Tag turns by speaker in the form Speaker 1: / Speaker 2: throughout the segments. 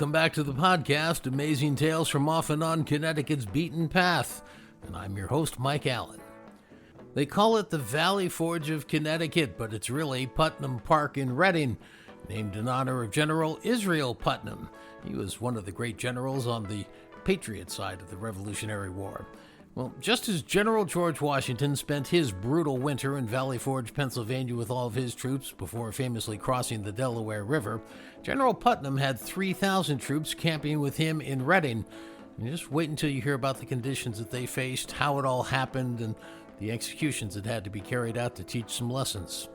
Speaker 1: Welcome back to the podcast, Amazing Tales from Off and On Connecticut's Beaten Path. And I'm your host, Mike Allen. They call it the Valley Forge of Connecticut, but it's really Putnam Park in Reading, named in honor of General Israel Putnam. He was one of the great generals on the Patriot side of the Revolutionary War. Well, just as General George Washington spent his brutal winter in Valley Forge, Pennsylvania with all of his troops before famously crossing the Delaware River, General Putnam had 3,000 troops camping with him in Reading. And just wait until you hear about the conditions that they faced, how it all happened, and the executions that had to be carried out to teach some lessons.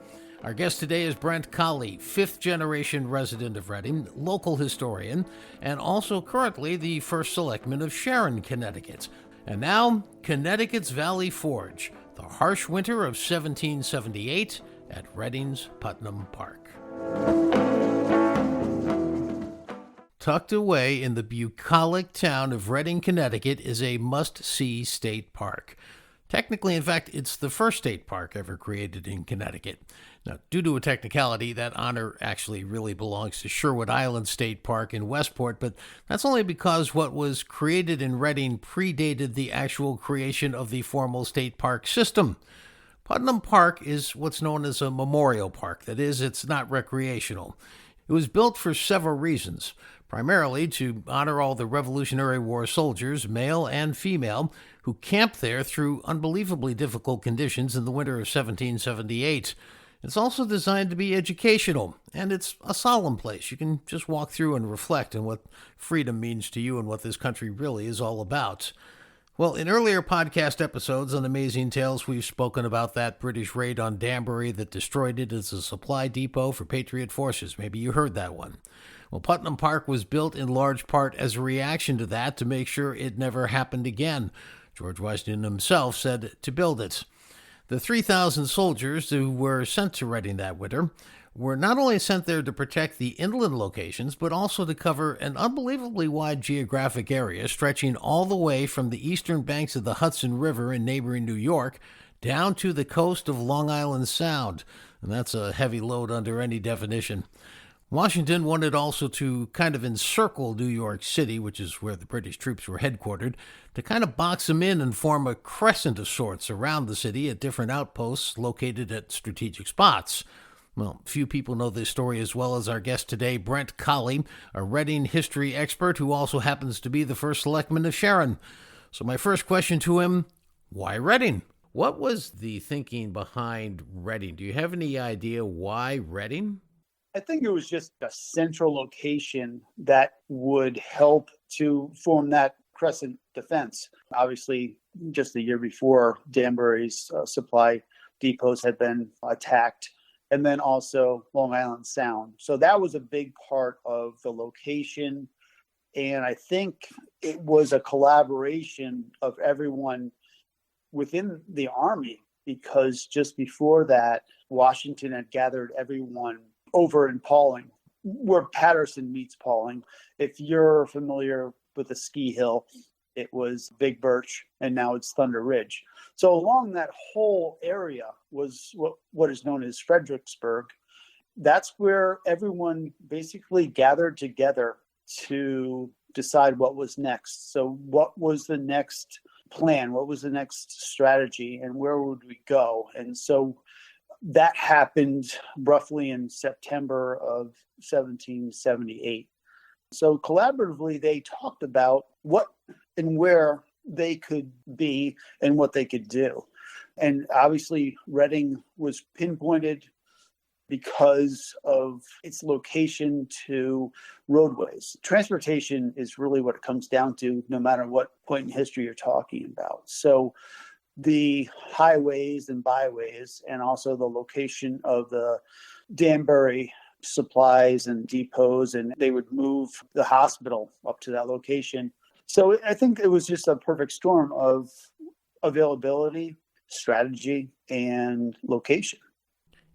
Speaker 1: Our guest today is Brent Colley, fifth-generation resident of Reading, local historian, and also currently the first selectman of Sharon, Connecticut. And now, Connecticut's Valley Forge, the harsh winter of 1778 at Reading's Putnam Park. Tucked away in the bucolic town of Reading, Connecticut, is a must-see state park. Technically, in fact, it's the first state park ever created in Connecticut. Now, due to a technicality, that honor actually really belongs to Sherwood Island State Park in Westport, but that's only because what was created in Reading predated the actual creation of the formal state park system. Putnam Park is what's known as a memorial park. That is, it's not recreational. It was built for several reasons, primarily to honor all the Revolutionary War soldiers, male and female, who camped there through unbelievably difficult conditions in the winter of 1778. It's also designed to be educational, and it's a solemn place. You can just walk through and reflect on what freedom means to you and what this country really is all about. Well, in earlier podcast episodes on Amazing Tales, we've spoken about that British raid on Danbury that destroyed it as a supply depot for Patriot forces. Maybe you heard that one. Well, Putnam Park was built in large part as a reaction to that to make sure it never happened again. George Washington himself said to build it. The 3,000 soldiers who were sent to Reading that winter were not only sent there to protect the inland locations, but also to cover an unbelievably wide geographic area stretching all the way from the eastern banks of the Hudson River in neighboring New York down to the coast of Long Island Sound. And that's a heavy load under any definition. Washington wanted also to kind of encircle New York City, which is where the British troops were headquartered, to kind of box them in and form a crescent of sorts around the city at different outposts located at strategic spots. Well, few people know this story as well as our guest today, Brent Colley, a Reading history expert who also happens to be the first selectman of Sharon. So my first question to him, why Reading? What was the thinking behind Reading? Do you have any idea why Reading?
Speaker 2: I think it was just a central location that would help to form that crescent defense. Obviously, just the year before, Danbury's supply depots had been attacked, and then also Long Island Sound. So that was a big part of the location. And I think it was a collaboration of everyone within the Army, because just before that, Washington had gathered everyone over in Pauling, where Patterson meets Pauling. If you're familiar with the ski hill, it was Big Birch, and now it's Thunder Ridge. So along that whole area was what is known as Fredericksburg. That's where everyone basically gathered together to decide what was next. So what was the next plan? What was the next strategy? And where would we go? And so that happened roughly in September of 1778. So collaboratively, they talked about what and where they could be and what they could do. And obviously, Reading was pinpointed because of its location to roadways. Transportation is really what it comes down to, no matter what point in history you're talking about. So the highways and byways, and also the location of the Danbury supplies and depots, and they would move the hospital up to that location. So I think it was just a perfect storm of availability, strategy, and location.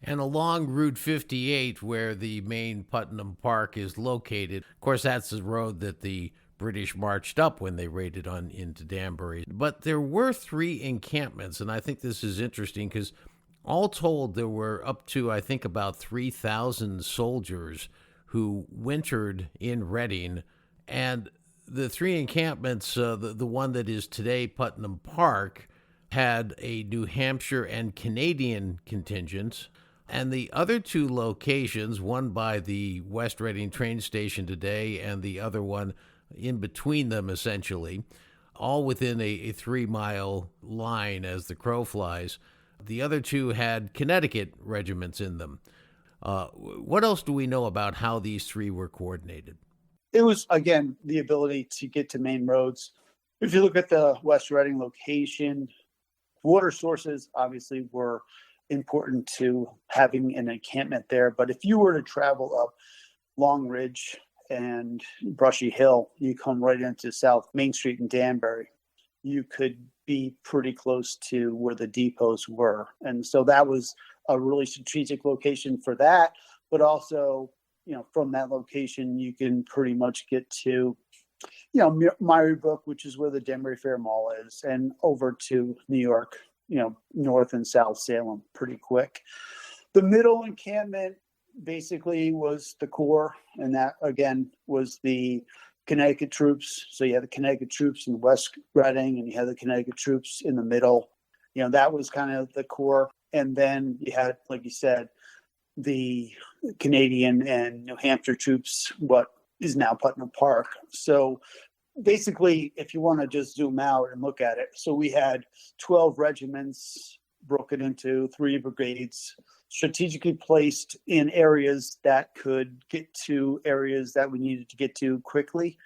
Speaker 1: And along Route 58, where the main Putnam Park is located, of course, that's the road that the British marched up when they raided on into Danbury. But there were 3 encampments, and I think this is interesting because all told, there were up to, I think, about 3,000 soldiers who wintered in Reading And the three encampments, the one that is today Putnam Park, had a New Hampshire and Canadian contingent. And the other two locations, one by the West Reading train station today and the other one in between them, essentially, all within a 3 mile line as the crow flies. The other two had Connecticut regiments in them. What else do we know about how these three were coordinated?
Speaker 2: It was, again, the ability to get to main roads. If you look at the West Reading location, water sources obviously were important to having an encampment there. But if you were to travel up Long Ridge and Brushy Hill, you come right into South Main Street in Danbury. You could be pretty close to where the depots were. And so that was a really strategic location for that. But also, from that location, you can pretty much get to, Myrrybrook, which is where the Danbury Fair Mall is, and over to New York, North and South Salem pretty quick. The middle encampment basically was the core, and that, again, was the Connecticut troops. So you had the Connecticut troops in West Reading, and you had the Connecticut troops in the middle. That was kind of the core. And then you had, like you said, the Canadian and New Hampshire troops, what is now Putnam Park. So basically, if you want to just zoom out and look at it, so we had 12 regiments broken into 3 brigades, strategically placed in areas that could get to areas that we needed to get to quickly.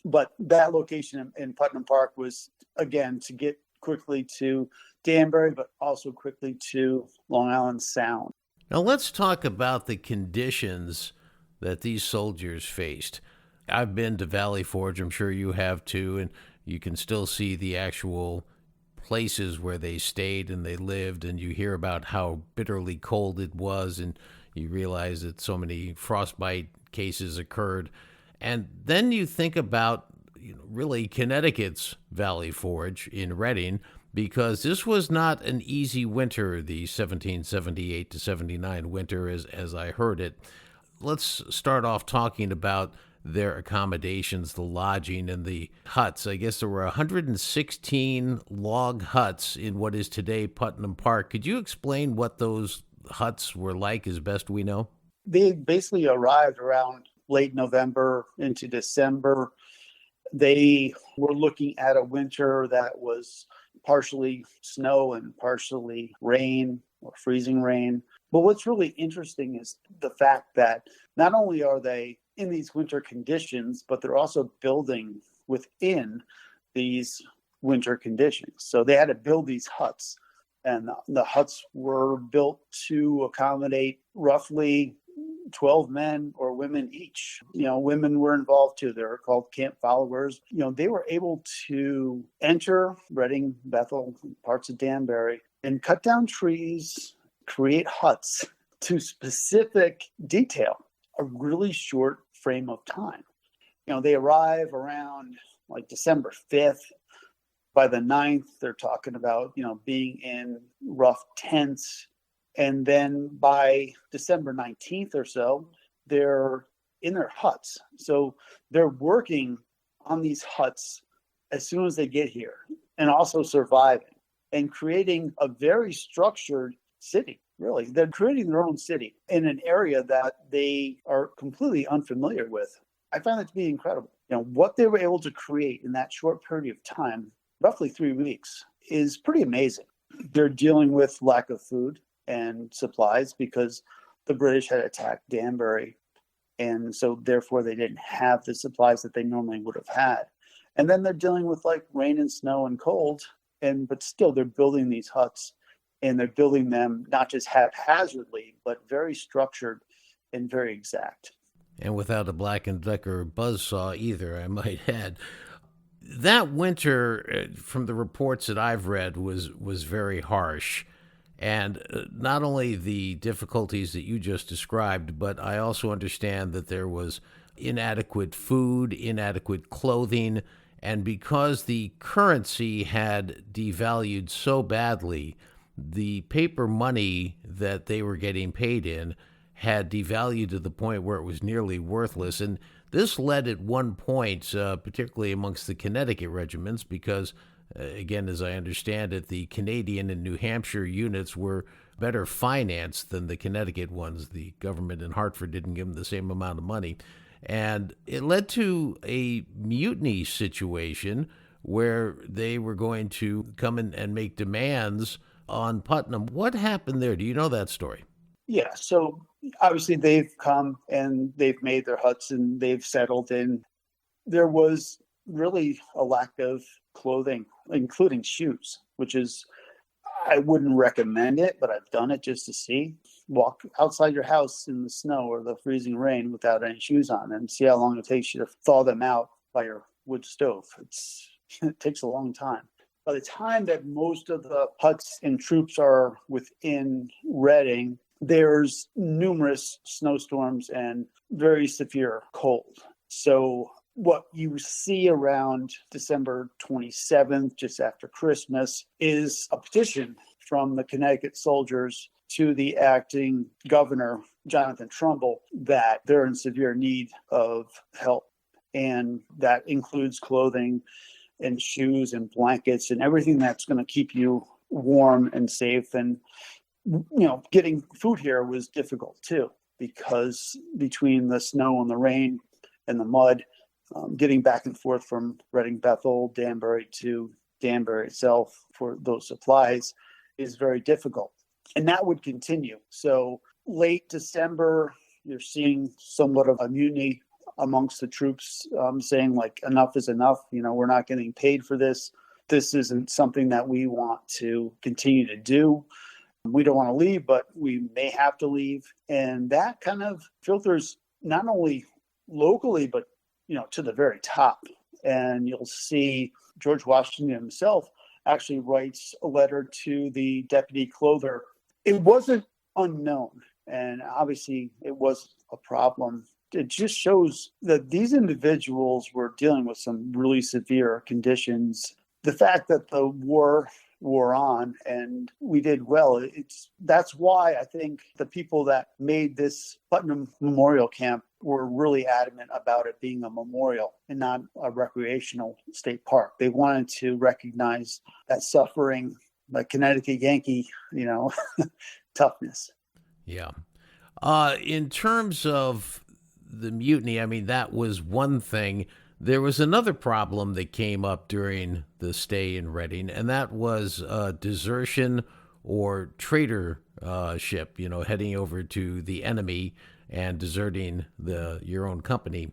Speaker 2: But that location in Putnam Park was, again, to get quickly to Danbury, but also quickly to Long Island Sound.
Speaker 1: Now let's talk about the conditions that these soldiers faced. I've been to Valley Forge, I'm sure you have too, and you can still see the actual places where they stayed and they lived, and you hear about how bitterly cold it was, and you realize that so many frostbite cases occurred. And then you think about really Connecticut's Valley Forge in Reading, because this was not an easy winter, the 1778 to 79 winter, as I heard it. Let's start off talking about their accommodations, the lodging and the huts. I guess there were 116 log huts in what is today Putnam Park. Could you explain what those huts were like as best we know?
Speaker 2: They basically arrived around late November into December. They were looking at a winter that was partially snow and partially rain or freezing rain. But what's really interesting is the fact that not only are they in these winter conditions, but they're also building within these winter conditions. So they had to build these huts, and the huts were built to accommodate roughly 12 men or women each. Women were involved too. They were called camp followers. They were able to enter Reading, Bethel, parts of Danbury, and cut down trees, create huts to specific detail, a really short frame of time. They arrive around like December 5th. By the 9th, they're talking about, being in rough tents. And then by December 19th or so, they're in their huts. So they're working on these huts as soon as they get here, and also surviving and creating a very structured city. Really, they're creating their own city in an area that they are completely unfamiliar with. I found it to be incredible. What they were able to create in that short period of time, roughly 3 weeks, is pretty amazing. They're dealing with lack of food and supplies because the British had attacked Danbury, and so therefore they didn't have the supplies that they normally would have had. And then they're dealing with like rain and snow and cold, but still they're building these huts, and they're building them not just haphazardly, but very structured and very exact.
Speaker 1: And without a Black & Decker buzzsaw either, I might add. That winter, from the reports that I've read, was very harsh. And not only the difficulties that you just described, but I also understand that there was inadequate food, inadequate clothing, and because the currency had devalued so badly, the paper money that they were getting paid in had devalued to the point where it was nearly worthless. And This led at one point, particularly amongst the Connecticut regiments, because, again, as I understand it, the Canadian and New Hampshire units were better financed than the Connecticut ones. The government in Hartford didn't give them the same amount of money. And it led to a mutiny situation where they were going to come in and make demands on Putnam. What happened there? Do you know that story?
Speaker 2: Yeah, so obviously they've come and they've made their huts and they've settled in. There was really a lack of clothing, including shoes, which is, I wouldn't recommend it, but I've done it just to see. Walk outside your house in the snow or the freezing rain without any shoes on and see how long it takes you to thaw them out by your wood stove. It takes a long time. By the time that most of the huts and troops are within Reading, there's numerous snowstorms and very severe cold. So what you see around December 27th, just after Christmas, is a petition from the Connecticut soldiers to the acting governor, Jonathan Trumbull, that they're in severe need of help. And that includes clothing and shoes and blankets and everything that's going to keep you warm and safe. And, getting food here was difficult too, because between the snow and the rain and the mud, getting back and forth from Reading Bethel, Danbury to Danbury itself for those supplies is very difficult. And that would continue. So late December, you're seeing somewhat of a mutiny amongst the troops, saying like, enough is enough. We're not getting paid for this. This isn't something that we want to continue to do. We don't want to leave, but we may have to leave. And that kind of filters not only locally, but, to the very top. And you'll see George Washington himself actually writes a letter to the deputy clothier. It wasn't unknown. And obviously it was a problem. It just shows that these individuals were dealing with some really severe conditions. The fact that the war wore on and we did well, that's why I think the people that made this Putnam Memorial Camp were really adamant about it being a memorial and not a recreational state park. They wanted to recognize that suffering, like Connecticut Yankee, toughness.
Speaker 1: Yeah. In terms of the mutiny, I mean, that was one thing. There was another problem that came up during the stay in Reading, and that was desertion or traitorship, heading over to the enemy and deserting your own company.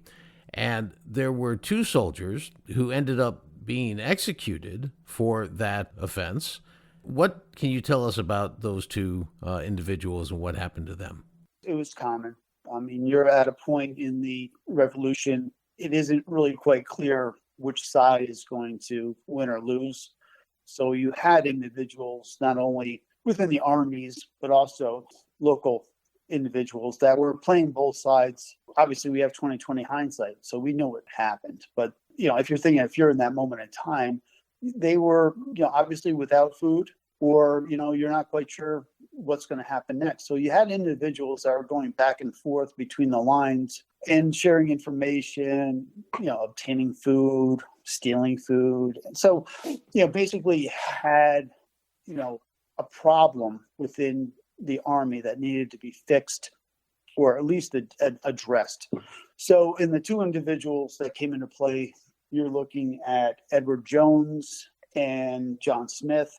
Speaker 1: And there were two soldiers who ended up being executed for that offense. What can you tell us about those two individuals and what happened to them?
Speaker 2: It was common. I mean, you're at a point in the revolution, it isn't really quite clear which side is going to win or lose. So you had individuals not only within the armies, but also local individuals that were playing both sides. Obviously, we have 20/20 hindsight, so we know what happened. But, if you're in that moment in time, they were, obviously without food, or, you're not quite sure what's going to happen next. So you had individuals that were going back and forth between the lines and sharing information, obtaining food, stealing food. And so, basically had, a problem within the army that needed to be fixed or at least addressed. So in the two individuals that came into play, you're looking at Edward Jones and John Smith.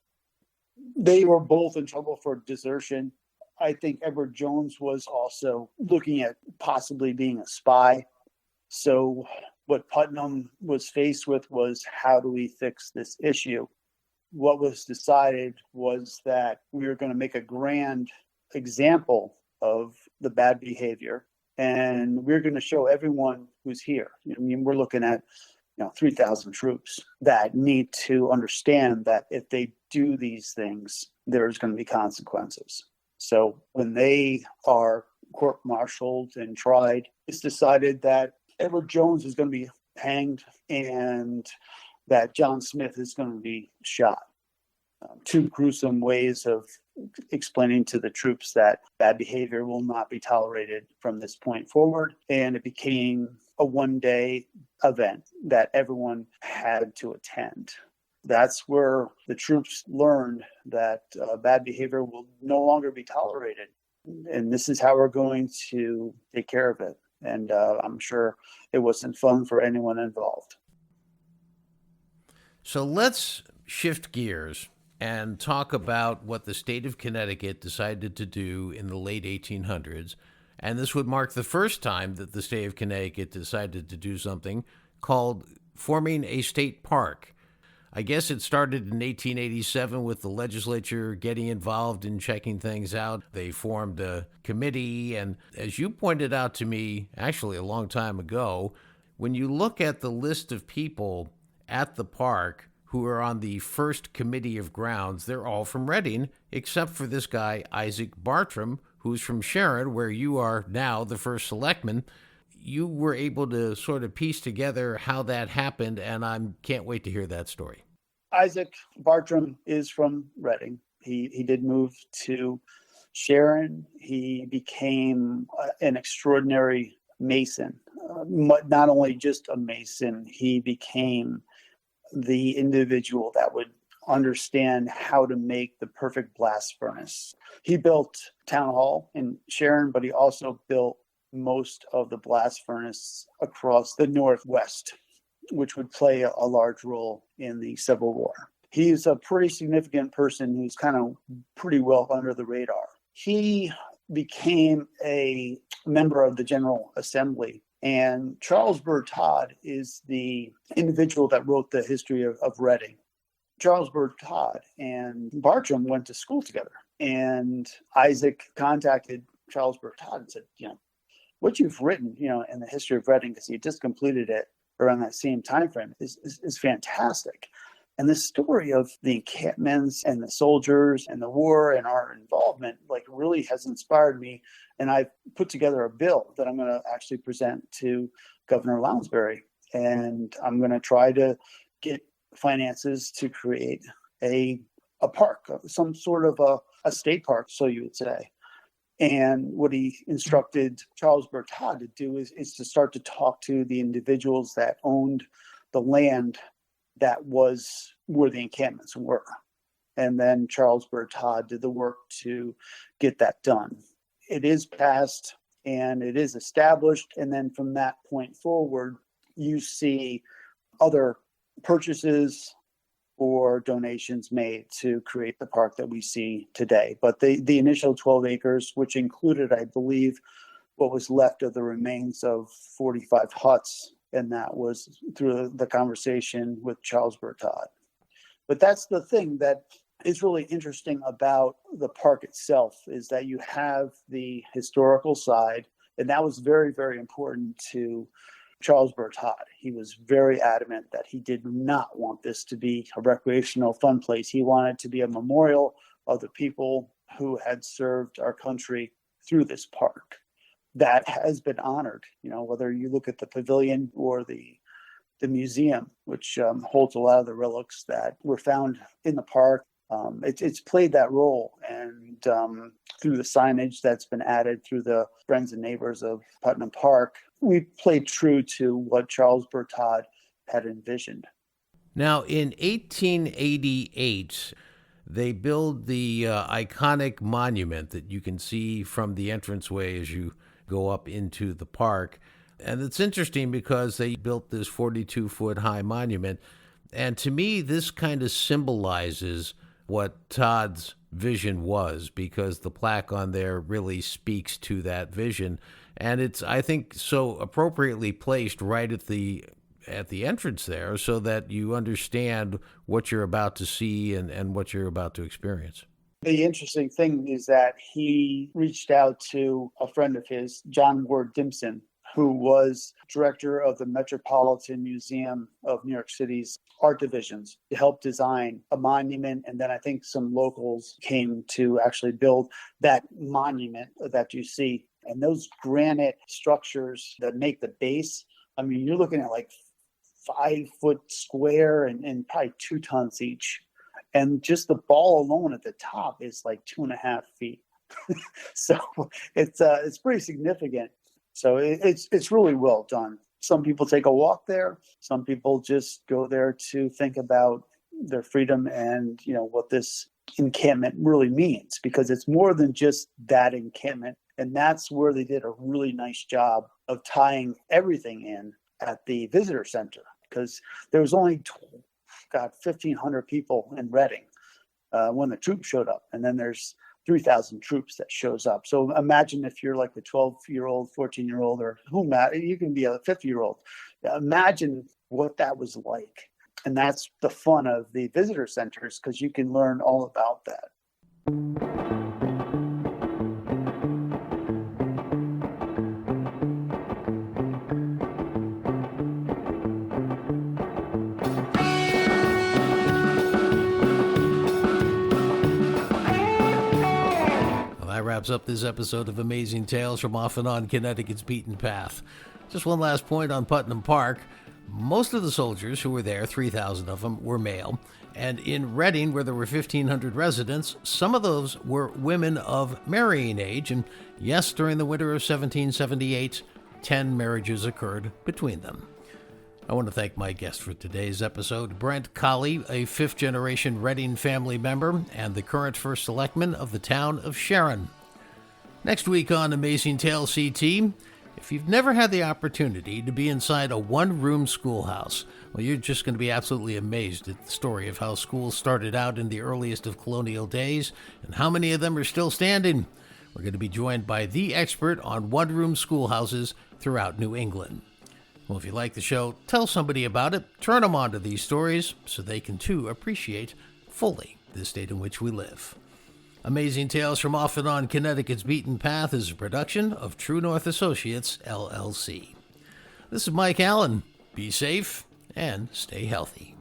Speaker 2: They were both in trouble for desertion. I think Edward Jones was also looking at possibly being a spy. So what Putnam was faced with was, how do we fix this issue? What was decided was that we were going to make a grand example of the bad behavior, and we're going to show everyone who's here. I mean, we're looking at 3,000 troops that need to understand that if they do these things, there's going to be consequences. So when they are court-martialed and tried, it's decided that Edward Jones is going to be hanged and that John Smith is going to be shot. Two gruesome ways of explaining to the troops that bad behavior will not be tolerated from this point forward. And it became a one-day event that everyone had to attend. That's where the troops learned that bad behavior will no longer be tolerated. And this is how we're going to take care of it. And I'm sure it wasn't fun for anyone involved.
Speaker 1: So let's shift gears and talk about what the state of Connecticut decided to do in the late 1800s. And this would mark the first time that the state of Connecticut decided to do something called forming a state park. I guess it started in 1887 with the legislature getting involved in checking things out. They formed a committee. And as you pointed out to me, actually a long time ago, when you look at the list of people at the park who are on the first committee of grounds, they're all from Reading, except for this guy, Isaac Bartram, who's from Sharon, where you are now the first selectman. You were able to sort of piece together how that happened, and I can't wait to hear that story.
Speaker 2: Isaac Bartram is from Reading. He did move to Sharon. He became an extraordinary Mason. Not only just a Mason, he became the individual that would understand how to make the perfect blast furnace. He built Town Hall in Sharon, but he also built most of the blast furnace across the Northwest, which would play a large role in the Civil War. He's a pretty significant person who's kind of pretty well under the radar. He became a member of the General Assembly, and Charles Burr Todd is the individual that wrote the history of Reading. Charles Burr Todd and Bartram went to school together, and Isaac contacted Charles Burr Todd and said, what you've written, in the history of Reading, because he just completed it around that same time frame, is fantastic. And the story of the encampments and the soldiers and the war and our involvement really has inspired me. And I've put together a bill that I'm going to actually present to Governor Lounsbury. And I'm going to try to get finances to create a park, some sort of a state park, so you would say. And what he instructed Charles Burr Todd to do is to start to talk to the individuals that owned the land that was where the encampments were. And then Charles Burr Todd did the work to get that done. It is passed and it is established. And then from that point forward, you see other purchases or donations made to create the park that we see today. But the initial 12 acres, which included, I believe, what was left of the remains of 45 huts, and that was through the conversation with Charles Burr Todd. But that's the thing that is really interesting about the park itself, is that you have the historical side, and that was very, very important to Charles Burr Todd. He was very adamant that he did not want this to be a recreational fun place. He wanted to be a memorial of the people who had served our country through this park. That has been honored, whether you look at the pavilion or the museum, which holds a lot of the relics that were found in the park. It's played that role, and through the signage that's been added through the Friends and Neighbors of Putnam Park, we played true to what Charles Burr Todd had envisioned.
Speaker 1: Now, in 1888, they build the iconic monument that you can see from the entranceway as you go up into the park. And it's interesting because they built this 42-foot high monument. And to me, this kind of symbolizes what Todd's vision was, because the plaque on there really speaks to that vision. And it's, I think, so appropriately placed right at the entrance there so that you understand what you're about to see and what you're about to experience.
Speaker 2: The interesting thing is that he reached out to a friend of his, John Ward Dimson, who was director of the Metropolitan Museum of New York City's art divisions, to help design a monument. And then I think some locals came to actually build that monument that you see. And those granite structures that make the base, I mean, you're looking at 5 foot square and probably 2 tons each. And just the ball alone at the top is 2.5 feet. So it's pretty significant. So it's really well done. Some people take a walk there. Some people just go there to think about their freedom and, what this encampment really means, because it's more than just that encampment. And that's where they did a really nice job of tying everything in at the visitor center, because there was only 1,500 people in Reading when the troops showed up. And then there's 3,000 troops that shows up. So imagine if you're like a 12-year-old, 14-year-old, or you can be a 50-year-old. Imagine what that was like. And that's the fun of the visitor centers, because you can learn all about that.
Speaker 1: That wraps up this episode of Amazing Tales from Off and On Connecticut's Beaten Path. Just one last point on Putnam Park. Most of the soldiers who were there, 3,000 of them, were male. And in Reading, where there were 1,500 residents, some of those were women of marrying age. And yes, during the winter of 1778, 10 marriages occurred between them. I want to thank my guest for today's episode, Brent Colley, a fifth-generation Reading family member and the current first selectman of the town of Sharon. Next week on Amazing Tales CT, if you've never had the opportunity to be inside a one-room schoolhouse, well, you're just going to be absolutely amazed at the story of how schools started out in the earliest of colonial days and how many of them are still standing. We're going to be joined by the expert on one-room schoolhouses throughout New England. Well, if you like the show, tell somebody about it. Turn them on to these stories so they can, too, appreciate fully the state in which we live. Amazing Tales from Off and On Connecticut's Beaten Path is a production of True North Associates, LLC. This is Mike Allen. Be safe and stay healthy.